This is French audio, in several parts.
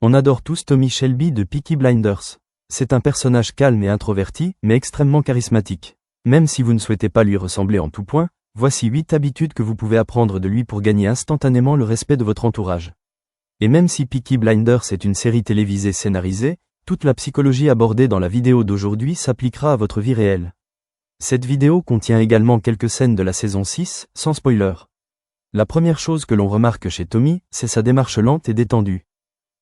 On adore tous Tommy Shelby de Peaky Blinders. C'est un personnage calme et introverti, mais extrêmement charismatique. Même si vous ne souhaitez pas lui ressembler en tout point, voici 8 habitudes que vous pouvez apprendre de lui pour gagner instantanément le respect de votre entourage. Et même si Peaky Blinders est une série télévisée scénarisée, toute la psychologie abordée dans la vidéo d'aujourd'hui s'appliquera à votre vie réelle. Cette vidéo contient également quelques scènes de la saison 6, sans spoiler. La première chose que l'on remarque chez Tommy, c'est sa démarche lente et détendue.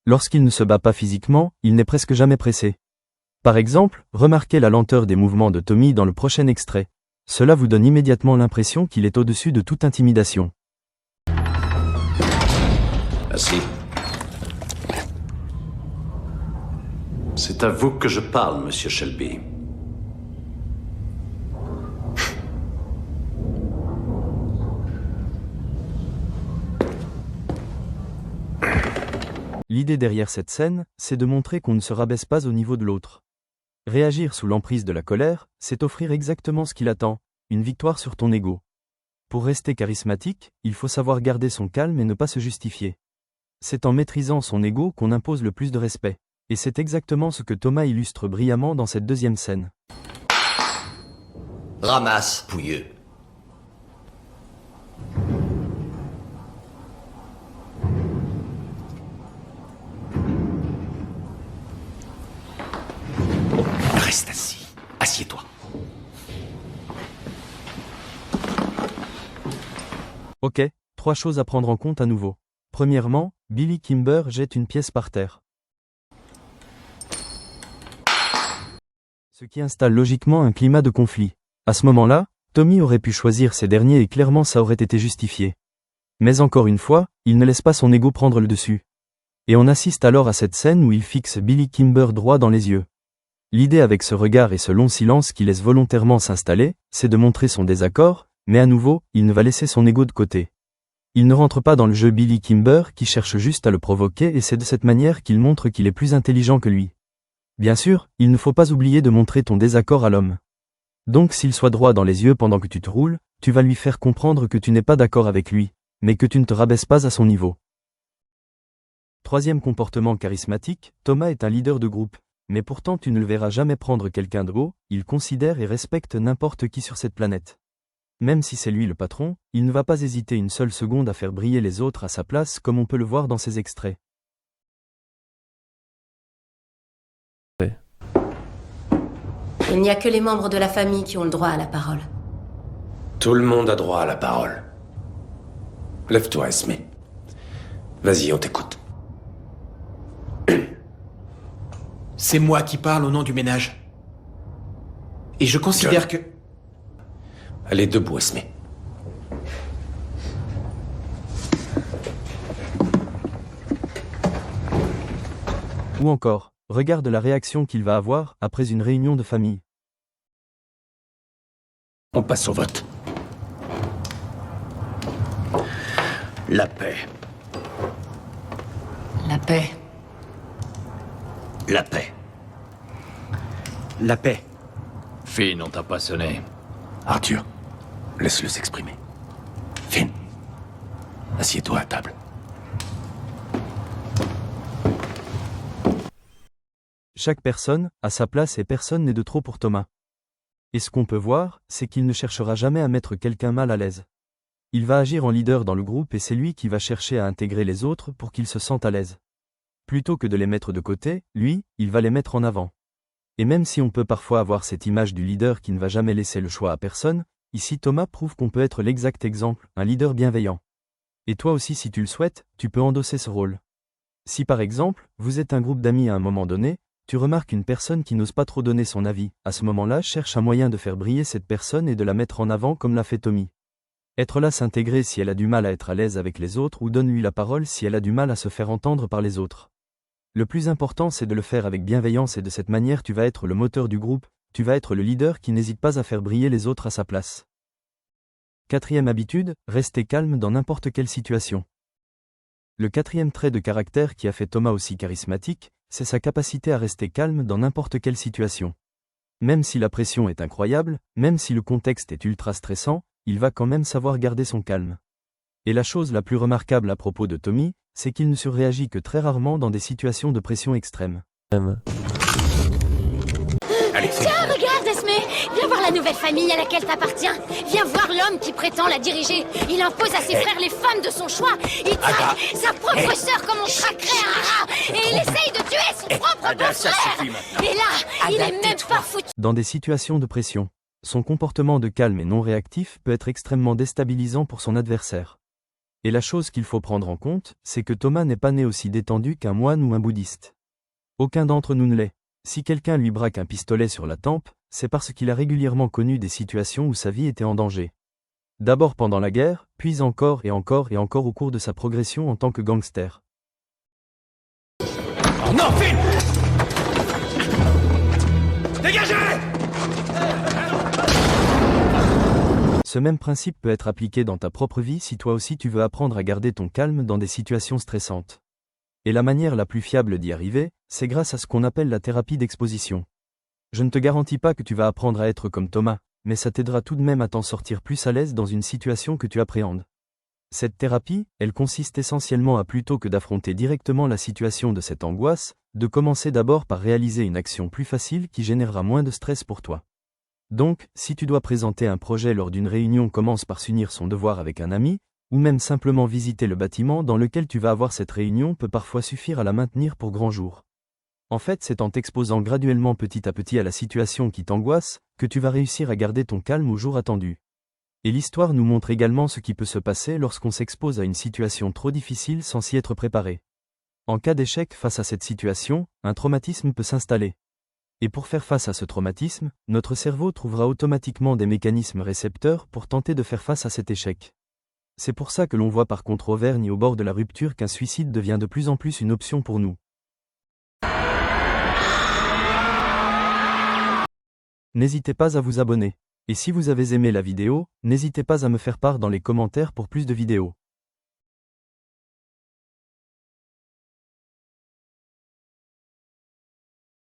Lorsqu'il ne se bat pas physiquement, il n'est presque jamais pressé. Par exemple, remarquez la lenteur des mouvements de Tommy dans le prochain extrait. Cela vous donne immédiatement l'impression qu'il est au-dessus de toute intimidation. Assis. C'est à vous que je parle, Monsieur Shelby. L'idée derrière cette scène, c'est de montrer qu'on ne se rabaisse pas au niveau de l'autre. Réagir sous l'emprise de la colère, c'est offrir exactement ce qu'il attend, une victoire sur ton ego. Pour rester charismatique, il faut savoir garder son calme et ne pas se justifier. C'est en maîtrisant son ego qu'on impose le plus de respect. Et c'est exactement ce que Thomas illustre brillamment dans cette deuxième scène. Ramasse, pouilleux. Reste assis. Assieds-toi. Ok, 3 choses à prendre en compte à nouveau. Premièrement, Billy Kimber jette une pièce par terre. Ce qui installe logiquement un climat de conflit. À ce moment-là, Tommy aurait pu choisir ces derniers et clairement ça aurait été justifié. Mais encore une fois, il ne laisse pas son ego prendre le dessus. Et on assiste alors à cette scène où il fixe Billy Kimber droit dans les yeux. L'idée avec ce regard et ce long silence qui laisse volontairement s'installer, c'est de montrer son désaccord, mais à nouveau, il ne va laisser son ego de côté. Il ne rentre pas dans le jeu Billy Kimber qui cherche juste à le provoquer et c'est de cette manière qu'il montre qu'il est plus intelligent que lui. Bien sûr, il ne faut pas oublier de montrer ton désaccord à l'homme. Donc s'il soit droit dans les yeux pendant que tu te roules, tu vas lui faire comprendre que tu n'es pas d'accord avec lui, mais que tu ne te rabaisses pas à son niveau. Troisième comportement charismatique, Thomas est un leader de groupe, mais pourtant tu ne le verras jamais prendre quelqu'un de haut, il considère et respecte n'importe qui sur cette planète. Même si c'est lui le patron, il ne va pas hésiter une seule seconde à faire briller les autres à sa place comme on peut le voir dans ces extraits. Il n'y a que les membres de la famille qui ont le droit à la parole. Tout le monde a droit à la parole. Lève-toi, Esme. Vas-y, on t'écoute. C'est moi qui parle au nom du ménage. Et je considère que... Allez, debout, Esme. Ou encore, regarde la réaction qu'il va avoir après une réunion de famille. On passe au vote. La paix. La paix. La paix. La paix. Finn, on t'a pas sonné. Arthur, laisse-le s'exprimer. Finn, assieds-toi à table. Chaque personne a sa place et personne n'est de trop pour Thomas. Et ce qu'on peut voir, c'est qu'il ne cherchera jamais à mettre quelqu'un mal à l'aise. Il va agir en leader dans le groupe et c'est lui qui va chercher à intégrer les autres pour qu'ils se sentent à l'aise. Plutôt que de les mettre de côté, lui, il va les mettre en avant. Et même si on peut parfois avoir cette image du leader qui ne va jamais laisser le choix à personne, ici Thomas prouve qu'on peut être l'exact exemple, un leader bienveillant. Et toi aussi si tu le souhaites, tu peux endosser ce rôle. Si par exemple, vous êtes un groupe d'amis à un moment donné, tu remarques une personne qui n'ose pas trop donner son avis, à ce moment-là cherche un moyen de faire briller cette personne et de la mettre en avant comme l'a fait Tommy. Être là s'intégrer si elle a du mal à être à l'aise avec les autres ou donne-lui la parole si elle a du mal à se faire entendre par les autres. Le plus important c'est de le faire avec bienveillance et de cette manière tu vas être le moteur du groupe, tu vas être le leader qui n'hésite pas à faire briller les autres à sa place. Quatrième habitude, rester calme dans n'importe quelle situation. Le quatrième trait de caractère qui a fait Thomas aussi charismatique, c'est sa capacité à rester calme dans n'importe quelle situation. Même si la pression est incroyable, même si le contexte est ultra stressant, il va quand même savoir garder son calme. Et la chose la plus remarquable à propos de Tommy, c'est qu'il ne surréagit que très rarement dans des situations de pression extrême. Allez, c'est Tiens, regarde, Esmé. Viens voir la nouvelle famille à laquelle t'appartiens. Viens voir l'homme qui prétend la diriger. Il impose à ses frères les femmes de son choix. Il traque sa propre sœur comme on traquerait un rat. Et il essaye de tuer son propre beau-frère. Et là, il est même pas foutu. Dans des situations de pression, son comportement de calme et non réactif peut être extrêmement déstabilisant pour son adversaire. Et la chose qu'il faut prendre en compte, c'est que Thomas n'est pas né aussi détendu qu'un moine ou un bouddhiste. Aucun d'entre nous ne l'est. Si quelqu'un lui braque un pistolet sur la tempe, c'est parce qu'il a régulièrement connu des situations où sa vie était en danger. D'abord pendant la guerre, puis encore et encore et encore au cours de sa progression en tant que gangster. Oh non, Phil! Dégagez! Ce même principe peut être appliqué dans ta propre vie si toi aussi tu veux apprendre à garder ton calme dans des situations stressantes. Et la manière la plus fiable d'y arriver, c'est grâce à ce qu'on appelle la thérapie d'exposition. Je ne te garantis pas que tu vas apprendre à être comme Thomas, mais ça t'aidera tout de même à t'en sortir plus à l'aise dans une situation que tu appréhendes. Cette thérapie, elle consiste essentiellement à plutôt que d'affronter directement la situation de cette angoisse, de commencer d'abord par réaliser une action plus facile qui générera moins de stress pour toi. Donc, si tu dois présenter un projet lors d'une réunion, commence par s'unir son devoir avec un ami, ou même simplement visiter le bâtiment dans lequel tu vas avoir cette réunion peut parfois suffire à la maintenir pour grand jour. En fait, c'est en t'exposant graduellement petit à petit à la situation qui t'angoisse, que tu vas réussir à garder ton calme au jour attendu. Et l'histoire nous montre également ce qui peut se passer lorsqu'on s'expose à une situation trop difficile sans s'y être préparé. En cas d'échec face à cette situation, un traumatisme peut s'installer. Et pour faire face à ce traumatisme, notre cerveau trouvera automatiquement des mécanismes récepteurs pour tenter de faire face à cet échec. C'est pour ça que l'on voit par contre Auvergne au bord de la rupture qu'un suicide devient de plus en plus une option pour nous. N'hésitez pas à vous abonner. Et si vous avez aimé la vidéo, n'hésitez pas à me faire part dans les commentaires pour plus de vidéos.